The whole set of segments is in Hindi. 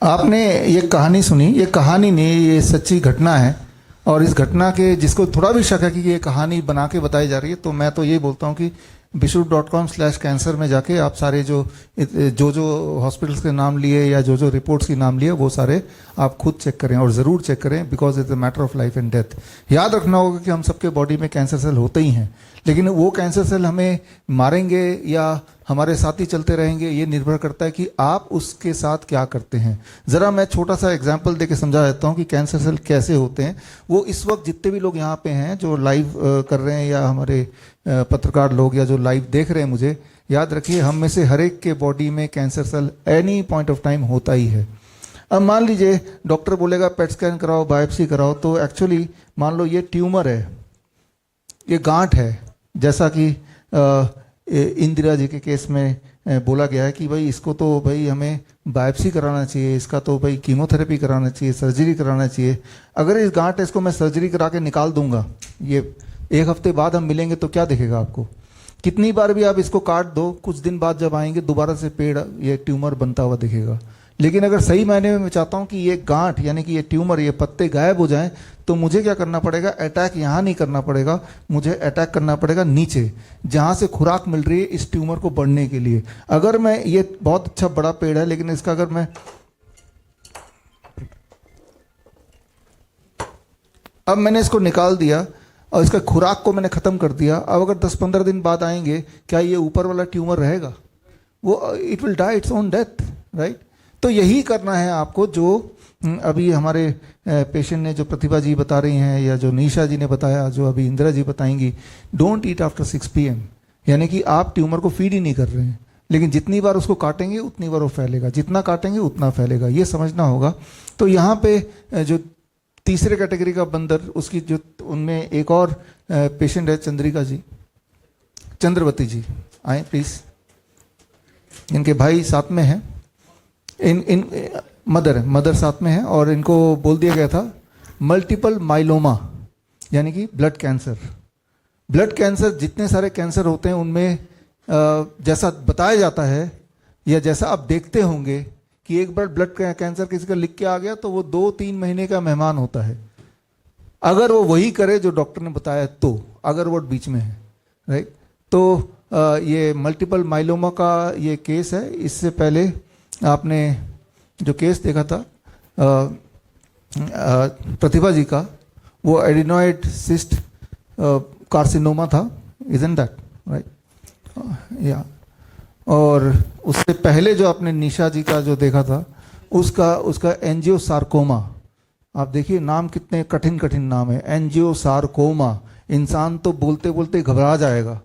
आपने ये कहानी सुनी, ये कहानी नहीं, ये सच्ची घटना है। और इस घटना के जिसको थोड़ा भी शक है कि ये कहानी बना के बताई जा रही है, तो मैं तो ये बोलता हूँ कि bishop.com/cancer में जाके आप सारे जो हॉस्पिटल्स के नाम लिए या जो रिपोर्ट्स के नाम लिए वो सारे आप खुद चेक करें, और ज़रूर चेक करें, because it's a matter of life and death. याद रखना होगा कि हम सबके बॉडी में कैंसर सेल होते ही हैं, लेकिन वो कैंसर सेल हमें मारेंगे या हमारे साथ ही चलते रहेंगे, ये निर्भर करता है कि आप उसके साथ क्या करते हैं। ज़रा मैं छोटा सा एग्जांपल देके समझा देता हूँ कि कैंसर सेल कैसे होते हैं। वो इस वक्त जितने भी लोग यहाँ पे हैं जो लाइव कर रहे हैं, या हमारे पत्रकार लोग, या जो लाइव देख रहे हैं, मुझे याद रखिए, हम में से हर एक के बॉडी में cancer cell any point of time होता ही है। अब मान लीजिए डॉक्टर बोलेगा पेट स्कैन कराओ, बायोप्सी कराओ, तो एक्चुअली मान लो ये ट्यूमर है, ये गांठ है, जैसा कि इंदिरा जी के केस में बोला गया है कि भाई इसको तो भाई हमें बायोप्सी कराना चाहिए, इसका तो भाई कीमोथेरेपी कराना चाहिए, सर्जरी कराना चाहिए। अगर इस गांठ है, इसको मैं सर्जरी करा के निकाल दूंगा, ये 1 हफ्ते बाद हम मिलेंगे तो क्या दिखेगा आपको? कितनी बार भी आप इसको काट दो, कुछ दिन बाद जब आएंगे दोबारा से पेड़, ये ट्यूमर बनता हुआ दिखेगा। लेकिन अगर सही मायने में मैं चाहता हूं कि ये गांठ यानी कि ये ट्यूमर, ये पत्ते गायब हो जाएं, तो मुझे क्या करना पड़ेगा? अटैक यहाँ नहीं करना पड़ेगा, मुझे अटैक करना पड़ेगा नीचे, जहाँ से खुराक मिल रही है इस ट्यूमर को बढ़ने के लिए। अगर मैं, ये बहुत अच्छा बड़ा पेड़ है, लेकिन इसका अगर मैं अब मैंने इसको निकाल दिया और इसका खुराक को मैंने ख़त्म कर दिया, अब अगर 10-15 दिन बाद आएंगे, क्या ये ऊपर वाला ट्यूमर रहेगा? वो it will die its own death, right? तो यही करना है आपको, जो अभी हमारे पेशेंट ने, जो प्रतिभा जी बता रही हैं, या जो निशा जी ने बताया, जो अभी इंदिरा जी बताएंगी, डोंट ईट आफ्टर 6 PM। यानी कि आप ट्यूमर को फीड ही नहीं कर रहे हैं, लेकिन जितनी बार उसको काटेंगे उतनी बार वो फैलेगा, जितना काटेंगे उतना फैलेगा, ये समझना होगा। तो यहाँ पे जो तीसरे कैटेगरी का बंदर, उसकी जो, उनमें एक और पेशेंट है, चंद्रिका जी, चंद्रवती जी, आए प्लीज। इनके भाई साथ में हैं, इन मदर साथ में है, और इनको बोल दिया गया था मल्टीपल माइलोमा, यानी कि ब्लड कैंसर। ब्लड कैंसर, जितने सारे कैंसर होते हैं उनमें जैसा बताया जाता है, या जैसा आप देखते होंगे कि एक बार ब्लड कैंसर किसी का लिख के आ गया तो वो 2-3 महीने का मेहमान होता है, अगर वो वही करे जो डॉक्टर ने बताया, तो अगर वो बीच में है, राइट? तो ये मल्टीपल माइलोमा का ये केस है। इससे पहले आपने जो केस देखा था प्रतिभा जी का, वो एडिनॉइड सिस्ट कार्सिनोमा था, इजंट दैट राइट? या और उससे पहले जो आपने निशा जी का जो देखा था, उसका एंजियोसार्कोमा। आप देखिए नाम कितने कठिन कठिन नाम है, एंजियोसार्कोमा। इंसान तो बोलते बोलते घबरा जाएगा,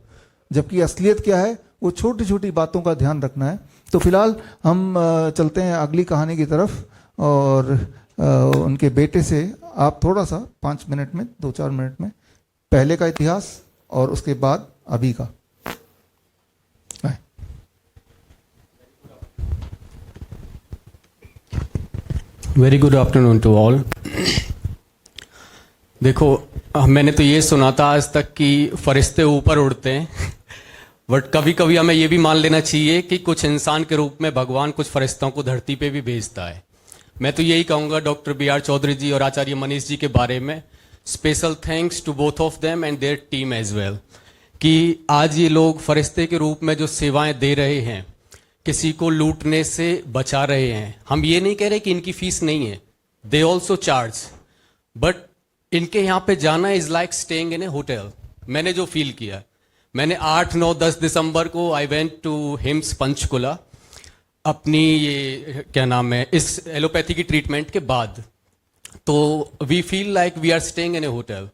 जबकि असलियत क्या है? वो छोटी छोटी बातों का ध्यान रखना है। तो फिलहाल हम चलते हैं अगली कहानी की तरफ, और उनके बेटे से आप थोड़ा सा 5 मिनट में, 2-4 मिनट में, पहले का इतिहास और उसके बाद अभी का। Very good afternoon to all. देखो, मैंने तो ये सुना था आज तक कि फरिश्ते ऊपर उड़ते हैं, बट कभी कभी हमें ये भी मान लेना चाहिए कि कुछ इंसान के रूप में भगवान कुछ फरिश्तों को धरती पे भी भेजता है। मैं तो यही कहूँगा डॉक्टर B.R. चौधरी जी और आचार्य मनीष जी के बारे में, special thanks to both of them and their team as well, कि आज ये लोग फरिश्ते के रूप में जो सेवाएं दे रहे हैं, किसी को लूटने से बचा रहे हैं। हम ये नहीं कह रहे कि इनकी फीस नहीं है, दे ऑल्सो चार्ज, बट इनके यहाँ पे जाना is like staying in a hotel. मैंने जो फील किया, मैंने 8, 9, 10 दिसंबर को I went to HIMS Panchkula, अपनी ये क्या नाम है, इस एलोपैथी की ट्रीटमेंट के बाद। तो we feel like we are staying in a hotel.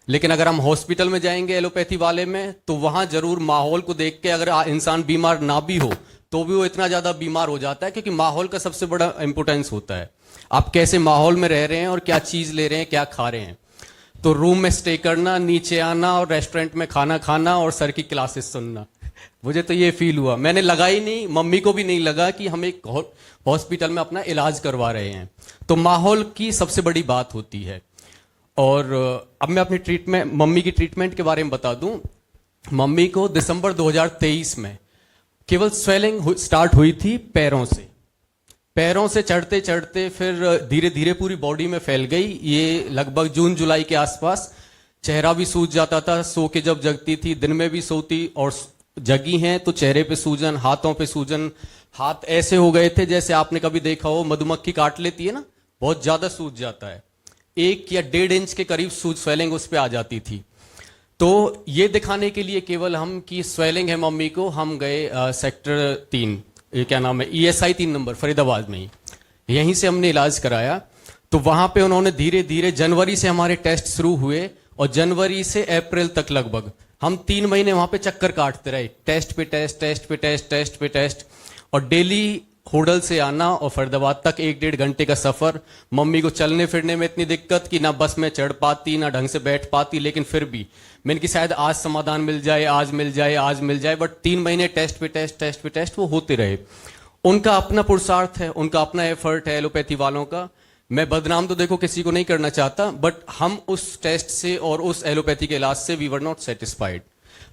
लेकिन अगर हम हॉस्पिटल में जाएंगे एलोपैथी वाले में, तो वहां जरूर माहौल को देख के, अगर इंसान बीमार ना भी हो तो भी वो इतना ज्यादा बीमार हो जाता है, क्योंकि माहौल का सबसे बड़ा इंपोर्टेंस होता है। आप कैसे माहौल में रह रहे हैं और क्या चीज ले रहे हैं, क्या खा रहे हैं। तो रूम में स्टे करना, नीचे आना और रेस्टोरेंट में खाना खाना और सर की क्लासेस सुनना, मुझे तो ये फील हुआ। मैंने लगा ही नहीं, मम्मी को भी नहीं लगा कि हम एक हॉस्पिटल में अपना इलाज करवा रहे हैं। तो माहौल की सबसे बड़ी बात होती है। और अब मैं अपनी ट्रीटमेंट, मम्मी की ट्रीटमेंट के बारे में बता दूं। मम्मी को दिसंबर 2023 में केवल स्वेलिंग स्टार्ट हुई थी पैरों से। पैरों से चढ़ते चढ़ते फिर धीरे धीरे पूरी बॉडी में फैल गई। ये लगभग जून जुलाई के आसपास। चेहरा भी सूज जाता था, सो के जब जगती थी, दिन में भी सोती और जगी हैं तो चेहरे पे सूजन, हाथों पे सूजन, हाथ ऐसे हो गए थे जैसे आपने कभी देखा हो मधुमक्खी काट लेती है ना, बहुत ज्यादा सूज जाता है। 1 या 1.5 इंच के करीब सूज स्वेलिंग उस पे आ जाती थी। तो ये दिखाने के लिए केवल हम कि स्वेलिंग है मम्मी को, हम गए सेक्टर 3, ये क्या नाम है, ESI 3 नंबर फरीदाबाद में ही, यहीं से हमने इलाज कराया। तो वहां पे उन्होंने धीरे धीरे, जनवरी से हमारे टेस्ट शुरू हुए और जनवरी से अप्रैल तक लगभग हम 3 महीने वहां पे चक्कर काटते रहे, टेस्ट पे टेस्ट, टेस्ट पे टेस्ट, टेस्ट पे टेस्ट, और डेली होडल से आना और फरीदाबाद तक 1-1.5 घंटे का सफर। मम्मी को चलने फिरने में इतनी दिक्कत कि ना बस में चढ़ पाती ना ढंग से बैठ पाती, लेकिन फिर भी मैंने कि शायद आज समाधान मिल जाए, आज मिल जाए, आज मिल जाए, बट 3 महीने टेस्ट पे टेस्ट, टेस्ट पे टेस्ट वो होते रहे। उनका अपना पुरुषार्थ है, उनका अपना एफर्ट है एलोपैथी वालों का। मैं बदनाम तो देखो किसी को नहीं करना चाहता, बट हम उस टेस्ट से और उस एलोपैथी के इलाज से वी वर नॉट सेटिस्फाइड।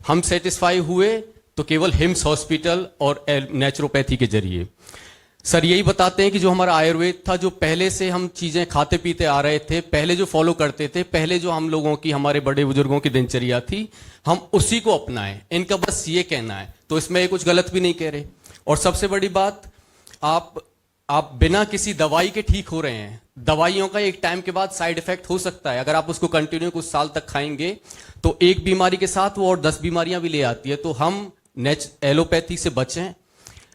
हम सेटिस्फाई हुए तो केवल हिम्स हॉस्पिटल और नेचुरोपैथी के जरिए। सर यही बताते हैं कि जो हमारा आयुर्वेद था, जो पहले से हम चीजें खाते पीते आ रहे थे, पहले जो फॉलो करते थे, पहले जो हम लोगों की, हमारे बड़े बुजुर्गों की दिनचर्या थी, हम उसी को अपनाएं। इनका बस ये कहना है, तो इसमें ये कुछ गलत भी नहीं कह रहे। और सबसे बड़ी बात, आप बिना किसी दवाई के ठीक हो रहे हैं। दवाइयों का एक टाइम के बाद साइड इफेक्ट हो सकता है, अगर आप उसको कंटिन्यू कुछ साल तक खाएंगे तो एक बीमारी के साथ वो और 10 बीमारियां भी ले आती है। तो हम एलोपैथी से बचें,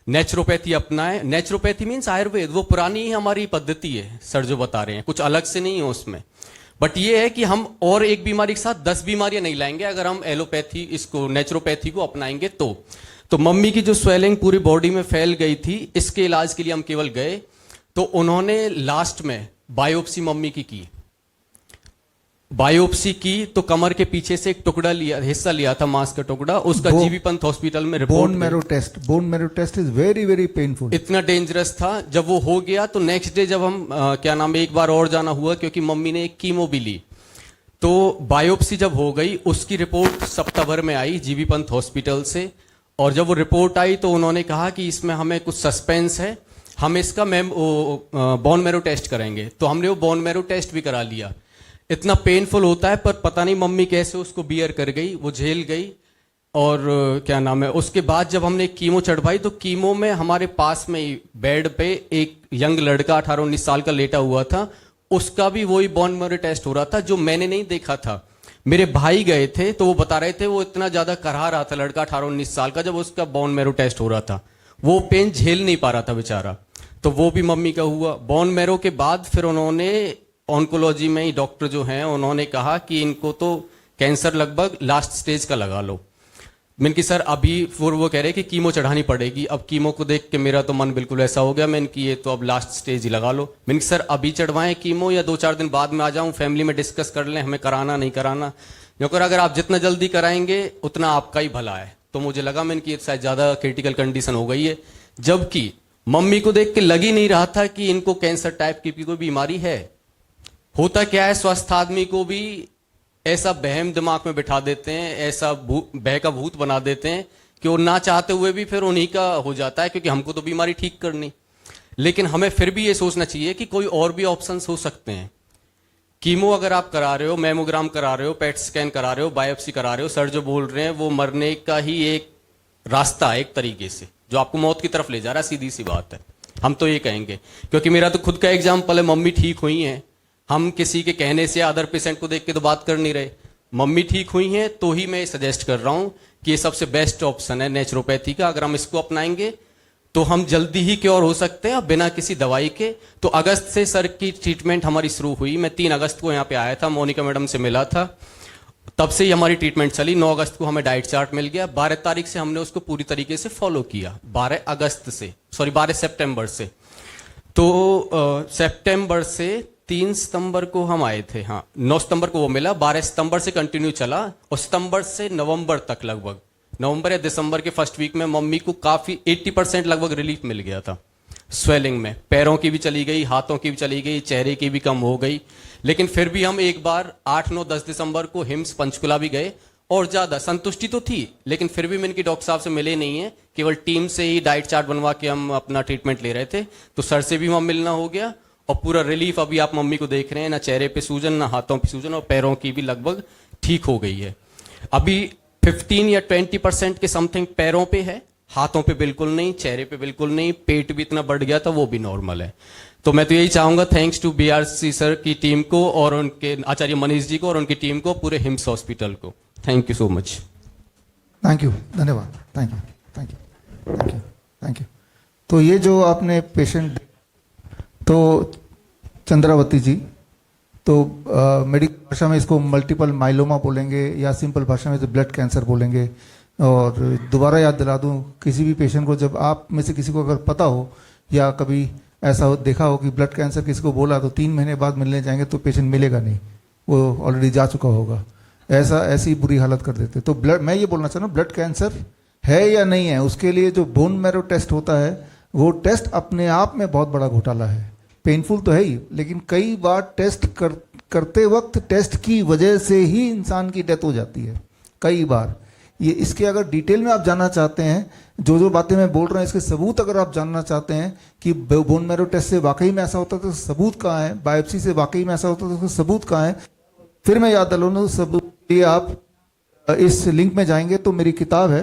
नेचुरोपैथी अपनाएं। नेचुरोपैथी मीन्स आयुर्वेद, वो पुरानी ही हमारी पद्धति है सर जो बता रहे हैं, कुछ अलग से नहीं है उसमें। बट ये है कि हम और एक बीमारी के साथ 10 बीमारियां नहीं लाएंगे अगर हम एलोपैथी, इसको नेचुरोपैथी को अपनाएंगे तो मम्मी की जो स्वेलिंग पूरी बॉडी में फैल गई थी, इसके इलाज के लिए हम केवल गए तो उन्होंने लास्ट में बायोप्सी मम्मी की बायोप्सी की तो कमर के पीछे से एक टुकड़ा लिया, हिस्सा लिया था, मांस का टुकड़ा, उसका जीबी पंत हॉस्पिटल में report. Bone marrow test is very very painful, इतना डेंजरस था। जब वो हो गया तो नेक्स्ट डे जब हम क्या नाम है, एक बार और जाना हुआ क्योंकि मम्मी ने एक कीमो भी ली। तो बायोप्सी जब हो गई, उसकी रिपोर्ट सप्ताह भर में आई जीबी पंत हॉस्पिटल से। और जब वो रिपोर्ट आई तो उन्होंने कहा कि इसमें हमें कुछ सस्पेंस है, हम इसका बोन मैरो टेस्ट करेंगे। तो हमने वो बोन मैरो टेस्ट भी करा लिया। इतना पेनफुल होता है, पर पता नहीं मम्मी कैसे उसको बियर कर गई, वो झेल गई। और क्या नाम है, उसके बाद जब हमने कीमो चढ़वाई तो कीमो में हमारे पास में ही बेड पे एक यंग लड़का 18-19 साल का लेटा हुआ था, उसका भी वही बोन मैरो टेस्ट हो रहा था जो मैंने नहीं देखा था। मेरे भाई गए थे तो वो बता रहे थे, वो इतना ज्यादा करहा रहा था लड़का 18-19 साल का, जब उसका बोन मैरो टेस्ट हो रहा था, वो पेन झेल नहीं पा रहा था बेचारा। तो वो भी मम्मी का हुआ। बोन मैरो के बाद फिर उन्होंने ऑन्कोलॉजी में ही डॉक्टर जो हैं उन्होंने कहा कि इनको तो कैंसर लगभग लास्ट स्टेज का लगा लो। मैंने कि सर अभी फिर वो कह रहे कि कीमो चढ़ानी पड़ेगी। अब कीमो को देख के मेरा तो मन बिल्कुल ऐसा हो गया, मैंने कि ये तो अब लास्ट स्टेज ही लगा लो। मैंने कि सर अभी चढ़वाएं कीमो या 2-4 दिन बाद में आ जाऊं, फैमिली में डिस्कस कर लें हमें कराना नहीं कराना, क्योंकि अगर आप जितना जल्दी कराएंगे उतना आपका ही भला है। तो मुझे लगा मैंने कि शायद ज्यादा क्रिटिकल कंडीशन हो गई है, जबकि मम्मी को देख के लग ही नहीं रहा था कि इनको कैंसर टाइप की कोई बीमारी है। होता क्या है, स्वस्थ आदमी को भी ऐसा बहम दिमाग में बिठा देते हैं, ऐसा बह का भूत बना देते हैं कि वो ना चाहते हुए भी फिर उन्हीं का हो जाता है, क्योंकि हमको तो बीमारी ठीक करनी। लेकिन हमें फिर भी ये सोचना चाहिए कि कोई और भी ऑप्शंस हो सकते हैं। कीमो अगर आप करा रहे हो, मैमोग्राम करा रहे हो, पेट स्कैन करा रहे हो, बायोप्सी करा रहे हो, सर जो बोल रहे हैं वो मरने का ही एक रास्ता है, एक तरीके से जो आपको मौत की तरफ ले जा रहा है, सीधी सी बात है। हम तो ये कहेंगे, क्योंकि मेरा तो खुद का एग्जाम्पल है, मम्मी ठीक हुई हैं। हम किसी के कहने से अदर पेशेंट को देख के तो बात कर नहीं रहे, मम्मी ठीक हुई हैं तो ही मैं सजेस्ट कर रहा हूं कि ये सबसे बेस्ट ऑप्शन है नेचुरोपैथी का। अगर हम इसको अपनाएंगे तो हम जल्दी ही क्योर हो सकते हैं बिना किसी दवाई के। तो अगस्त से सर की ट्रीटमेंट हमारी शुरू हुई। मैं 3 अगस्त को यहाँ पे आया था, मोनिका मैडम से मिला था, तब से ही हमारी ट्रीटमेंट चली। 9 अगस्त को हमें डाइट चार्ट मिल गया, 12 तारीख से हमने उसको पूरी तरीके से फॉलो किया। 12 सितंबर से। तो सितंबर से 3 सितंबर को हम आए थे, हाँ 9 सितंबर को वो मिला, 12 सितंबर से कंटिन्यू चला और सितंबर से नवंबर तक, लगभग नवंबर या दिसंबर के फर्स्ट वीक में मम्मी को काफी 80% लगभग रिलीफ मिल गया था स्वेलिंग में। पैरों की भी चली गई, हाथों की भी चली गई, चेहरे की भी कम हो गई। लेकिन फिर भी हम एक बार 8, 9, 10 दिसंबर को हिम्स पंचकुला भी गए और ज़्यादा संतुष्टि तो थी, लेकिन फिर भी मैंने कि डॉक्टर साहब से मिले नहीं है, केवल टीम से ही डाइट चार्ट बनवा के हम अपना ट्रीटमेंट ले रहे थे। तो सर से भी वहाँ मिलना हो गया और पूरा रिलीफ अभी आप मम्मी को देख रहे हैं, ना चेहरे पे सूजन, ना हाथों पे सूजन, और पैरों की भी लगभग ठीक हो गई है। अभी 15 या 20% के समथिंग पैरों पे है, हाथों पे बिल्कुल नहीं, चेहरे पे बिल्कुल नहीं, पेट भी इतना बढ़ गया था वो भी नॉर्मल है। तो मैं तो यही चाहूंगा, थैंक्स टू बीआरसी सर की टीम को और उनके आचार्य मनीष जी को और उनकी टीम को, पूरे हिम्स हॉस्पिटल को। Thank you so much. Thank you, धन्यवाद, thank you, thank you, thank you, thank you. तो ये जो आपने पेशेंट, तो चंद्रावती जी, तो मेडिकल भाषा में इसको मल्टीपल माइलोमा बोलेंगे या सिंपल भाषा में तो ब्लड कैंसर बोलेंगे। और दोबारा याद दिला दूं, किसी भी पेशेंट को, जब आप में से किसी को अगर पता हो या कभी ऐसा हो देखा हो कि ब्लड कैंसर किसी को बोला तो 3 महीने बाद मिलने जाएंगे तो पेशेंट मिलेगा नहीं, वो ऑलरेडी जा चुका होगा। ऐसी बुरी हालत कर देते। तो ब्लड, मैं ये बोलना चाह रहा हूँ, ब्लड कैंसर है या नहीं है, उसके लिए जो बोन मैरो टेस्ट होता है, वो टेस्ट अपने आप में बहुत बड़ा घोटाला है। पेनफुल तो है ही, लेकिन कई बार टेस्ट करते वक्त टेस्ट की वजह से ही इंसान की डेथ हो जाती है, कई बार। ये इसके अगर डिटेल में आप जानना चाहते हैं, जो बातें मैं बोल रहा हूँ इसके सबूत अगर आप जानना चाहते हैं कि बोन मैरो टेस्ट से वाकई में ऐसा होता है तो सबूत कहाँ है, बायोप्सी से वाकई में ऐसा होता है तो सबूत कहाँ है, फिर मैं याद दिलाऊं, सबूत ये आप इस लिंक में जाएंगे तो मेरी किताब है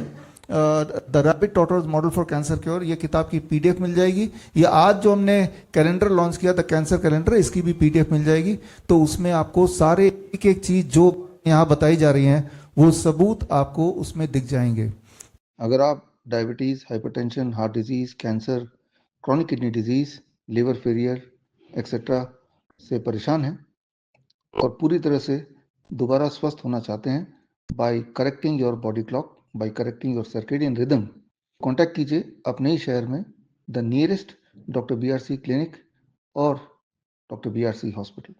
the rapid टॉटर्स model for cancer cure, ये किताब की पीडीएफ मिल जाएगी। ये आज जो हमने कैलेंडर लॉन्च किया था, कैंसर कैलेंडर, इसकी भी पीडीएफ मिल जाएगी। तो उसमें आपको सारे एक एक चीज़ जो यहाँ बताई जा रही हैं वो सबूत आपको उसमें दिख जाएंगे। अगर आप diabetes, hypertension, heart disease, cancer, chronic kidney disease, liver failure etcetera से परेशान हैं और पूरी तरह से दोबारा स्वस्थ होना चाहते हैं, by correcting your body clock, by correcting your circadian rhythm, contact कीजिए अपने ही शहर में the nearest doctor BRC clinic और डॉक्टर बीआरसी हॉस्पिटल।